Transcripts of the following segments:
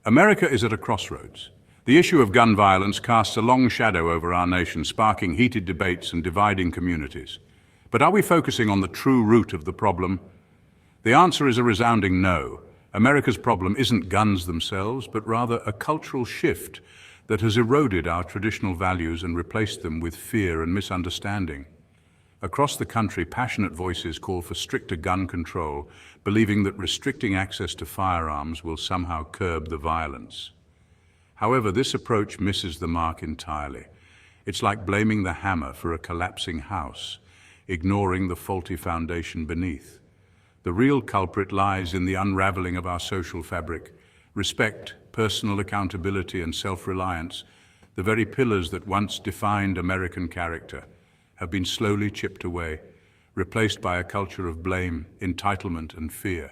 America is at a crossroads. The issue of gun violence casts a long shadow over our nation, sparking heated debates and dividing communities. But are we focusing on the true root of the problem? The answer is a resounding no. America's problem isn't guns themselves, but rather a cultural shift that has eroded our traditional values and replaced them with fear and misunderstanding. Across the country, passionate voices call for stricter gun control, believing that restricting access to firearms will somehow curb the violence. However, this approach misses the mark entirely. It's like blaming the hammer for a collapsing house, ignoring the faulty foundation beneath. The real culprit lies in the unraveling of our social fabric. Respect, personal accountability, and self-reliance, the very pillars that once defined American character, have been slowly chipped away, replaced by a culture of blame, entitlement, and fear.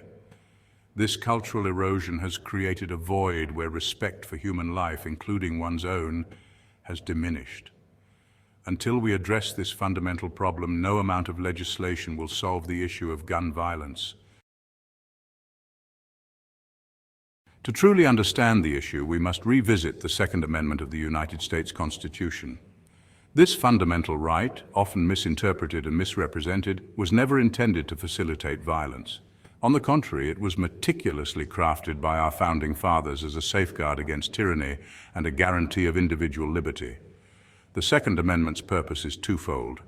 This cultural erosion has created a void where respect for human life, including one's own, has diminished. Until we address this fundamental problem, no amount of legislation will solve the issue of gun violence. To truly understand the issue, we must revisit the Second Amendment of the United States Constitution. This fundamental right, often misinterpreted and misrepresented, was never intended to facilitate violence. On the contrary, it was meticulously crafted by our founding fathers as a safeguard against tyranny and a guarantee of individual liberty. The Second Amendment's purpose is twofold.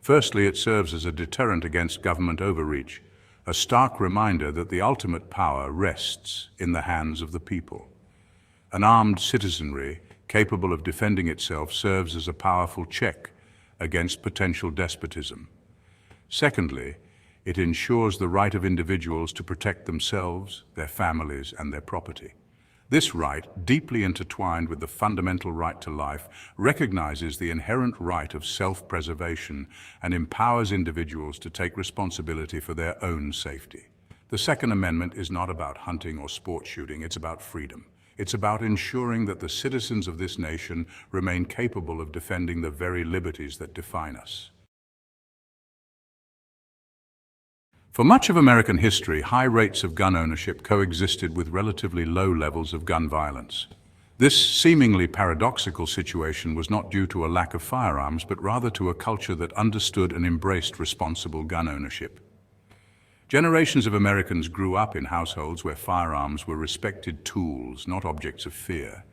Firstly, it serves as a deterrent against government overreach, a stark reminder that the ultimate power rests in the hands of the people. An armed citizenry capable of defending itself serves as a powerful check against potential despotism. Secondly, it ensures the right of individuals to protect themselves, their families, and their property. This right, deeply intertwined with the fundamental right to life, recognizes the inherent right of self-preservation and empowers individuals to take responsibility for their own safety. The Second Amendment is not about hunting or sport shooting, it's about freedom. It's about ensuring that the citizens of this nation remain capable of defending the very liberties that define us. For much of American history, high rates of gun ownership coexisted with relatively low levels of gun violence. This seemingly paradoxical situation was not due to a lack of firearms, but rather to a culture that understood and embraced responsible gun ownership. Generations of Americans grew up in households where firearms were respected tools, not objects of fear.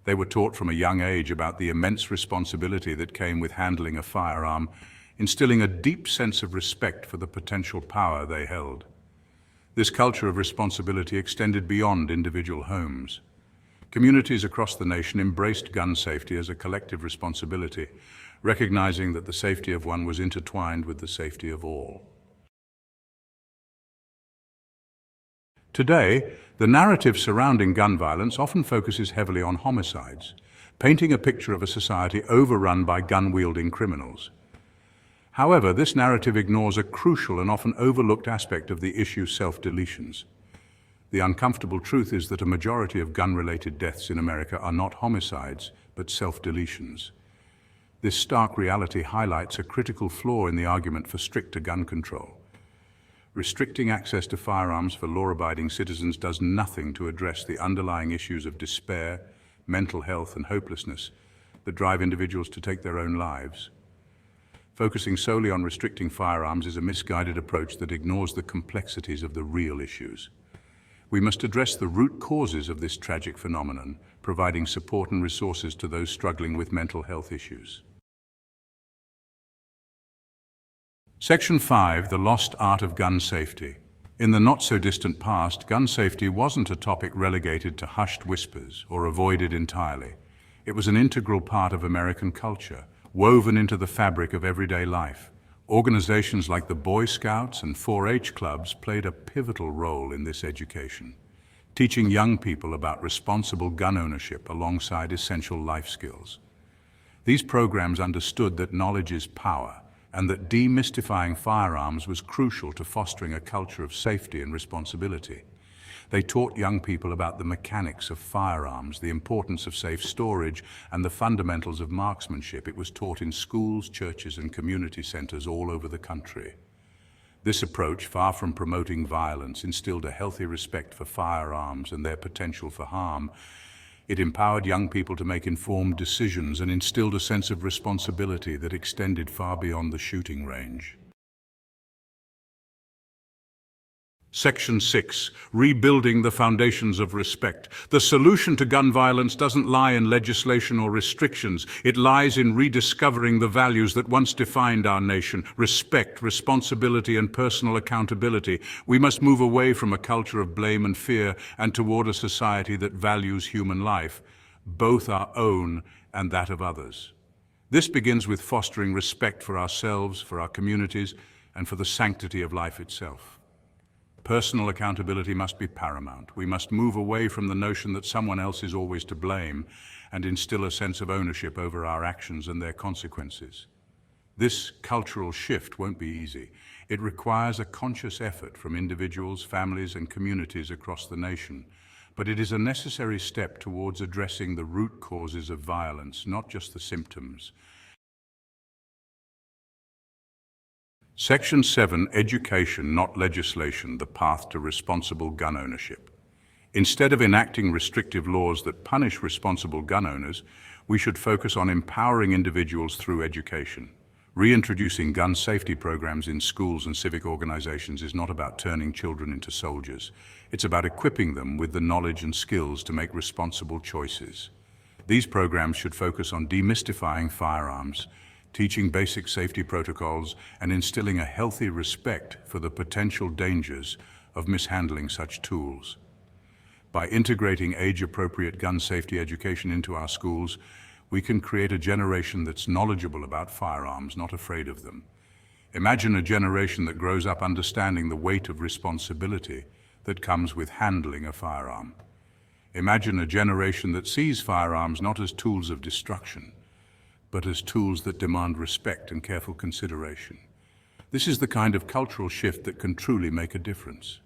They were taught from a young age about the immense responsibility that came with handling a firearm, instilling a deep sense of respect for the potential power they held. This culture of responsibility extended beyond individual homes. Communities across the nation embraced gun safety as a collective responsibility, recognizing that the safety of one was intertwined with the safety of all. Today, the narrative surrounding gun violence often focuses heavily on homicides, painting a picture of a society overrun by gun-wielding criminals. However, this narrative ignores a crucial and often overlooked aspect of the issue: self-deletions. The uncomfortable truth is that a majority of gun-related deaths in America are not homicides, but self-deletions. This stark reality highlights a critical flaw in the argument for stricter gun control. Restricting access to firearms for law-abiding citizens does nothing to address the underlying issues of despair, mental health, and hopelessness that drive individuals to take their own lives. Focusing solely on restricting firearms is a misguided approach that ignores the complexities of the real issues. We must address the root causes of this tragic phenomenon, providing support and resources to those struggling with mental health issues. Section 5, the lost art of gun safety. In the not-so-distant past, gun safety wasn't a topic relegated to hushed whispers or avoided entirely. It was an integral part of American culture, woven into the fabric of everyday life. Organizations like the Boy Scouts and 4-H clubs played a pivotal role in this education, teaching young people about responsible gun ownership alongside essential life skills. These programs understood that knowledge is power, and that demystifying firearms was crucial to fostering a culture of safety and responsibility. They taught young people about the mechanics of firearms, the importance of safe storage, and the fundamentals of marksmanship. It was taught in schools, churches, and community centers all over the country. This approach, far from promoting violence, instilled a healthy respect for firearms and their potential for harm. It empowered young people to make informed decisions and instilled a sense of responsibility that extended far beyond the shooting range. Section 6. Rebuilding the foundations of respect. The solution to gun violence doesn't lie in legislation or restrictions. It lies in rediscovering the values that once defined our nation: respect, responsibility, and personal accountability. We must move away from a culture of blame and fear and toward a society that values human life, both our own and that of others. This begins with fostering respect for ourselves, for our communities, and for the sanctity of life itself. Personal accountability must be paramount. We must move away from the notion that someone else is always to blame and instill a sense of ownership over our actions and their consequences. This cultural shift won't be easy. It requires a conscious effort from individuals, families, and communities across the nation. But it is a necessary step towards addressing the root causes of violence, not just the symptoms. Section 7, Education, not legislation, the path to responsible gun ownership. Instead of enacting restrictive laws that punish responsible gun owners, we should focus on empowering individuals through education. Reintroducing gun safety programs in schools and civic organizations is not about turning children into soldiers. It's about equipping them with the knowledge and skills to make responsible choices. These programs should focus on demystifying firearms, teaching basic safety protocols, and instilling a healthy respect for the potential dangers of mishandling such tools. By integrating age-appropriate gun safety education into our schools, we can create a generation that's knowledgeable about firearms, not afraid of them. Imagine a generation that grows up understanding the weight of responsibility that comes with handling a firearm. Imagine a generation that sees firearms not as tools of destruction, but as tools that demand respect and careful consideration. This is the kind of cultural shift that can truly make a difference.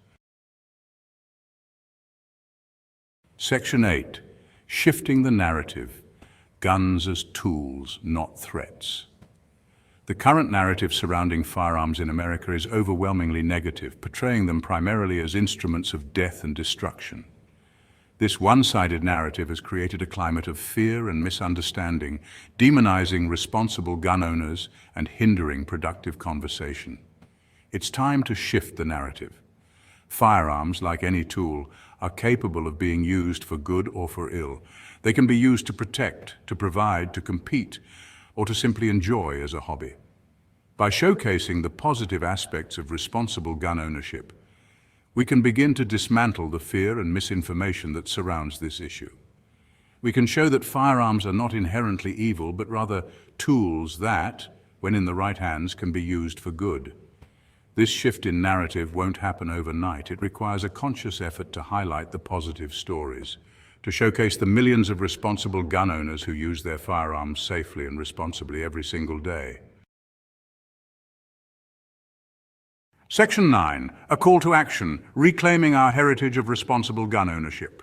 Section 8. Shifting the narrative. Guns as tools, not threats. The current narrative surrounding firearms in America is overwhelmingly negative, portraying them primarily as instruments of death and destruction. This one-sided narrative has created a climate of fear and misunderstanding, demonizing responsible gun owners and hindering productive conversation. It's time to shift the narrative. Firearms, like any tool, are capable of being used for good or for ill. They can be used to protect, to provide, to compete, or to simply enjoy as a hobby. By showcasing the positive aspects of responsible gun ownership, we can begin to dismantle the fear and misinformation that surrounds this issue. We can show that firearms are not inherently evil, but rather tools that, when in the right hands, can be used for good. This shift in narrative won't happen overnight. It requires a conscious effort to highlight the positive stories, to showcase the millions of responsible gun owners who use their firearms safely and responsibly every single day. Section 9, a call to action, reclaiming our heritage of responsible gun ownership.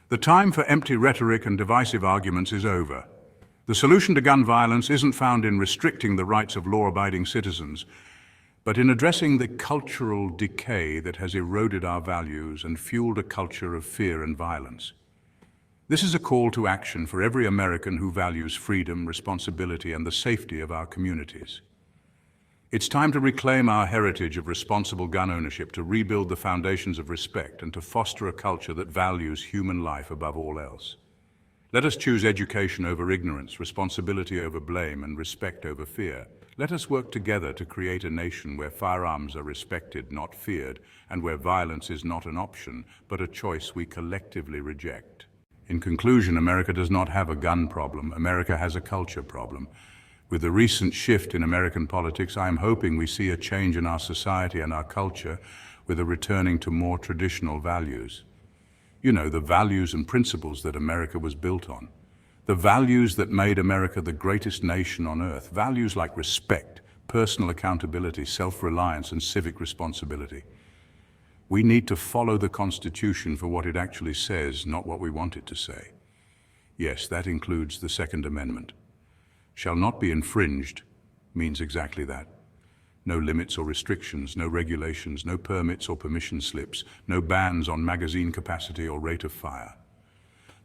The time for empty rhetoric and divisive arguments is over. The solution to gun violence isn't found in restricting the rights of law-abiding citizens, but in addressing the cultural decay that has eroded our values and fueled a culture of fear and violence. This is a call to action for every American who values freedom, responsibility, and the safety of our communities. It's time to reclaim our heritage of responsible gun ownership, to rebuild the foundations of respect, and to foster a culture that values human life above all else. Let us choose education over ignorance, responsibility over blame, and respect over fear. Let us work together to create a nation where firearms are respected, not feared, and where violence is not an option, but a choice we collectively reject. In conclusion, America does not have a gun problem. America has a culture problem. With the recent shift in American politics, I am hoping we see a change in our society and our culture, with a returning to more traditional values. You know, the values and principles that America was built on. The values that made America the greatest nation on earth. Values like respect, personal accountability, self-reliance, and civic responsibility. We need to follow the Constitution for what it actually says, not what we want it to say. Yes, that includes the Second Amendment. Shall not be infringed means exactly that. No limits or restrictions, no regulations, no permits or permission slips, no bans on magazine capacity or rate of fire.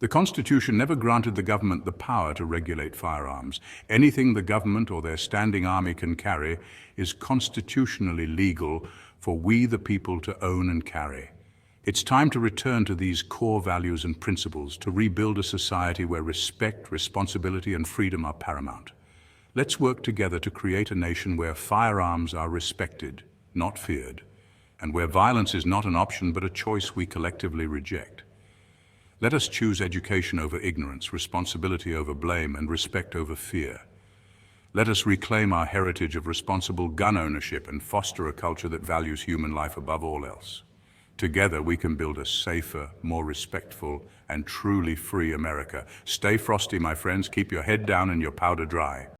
The Constitution never granted the government the power to regulate firearms. Anything the government or their standing army can carry is constitutionally legal for we the people to own and carry. It's time to return to these core values and principles, to rebuild a society where respect, responsibility, and freedom are paramount. Let's work together to create a nation where firearms are respected, not feared, and where violence is not an option but a choice we collectively reject. Let us choose education over ignorance, responsibility over blame, and respect over fear. Let us reclaim our heritage of responsible gun ownership and foster a culture that values human life above all else. Together we can build a safer, more respectful, and truly free America. Stay frosty, my friends. Keep your head down and your powder dry.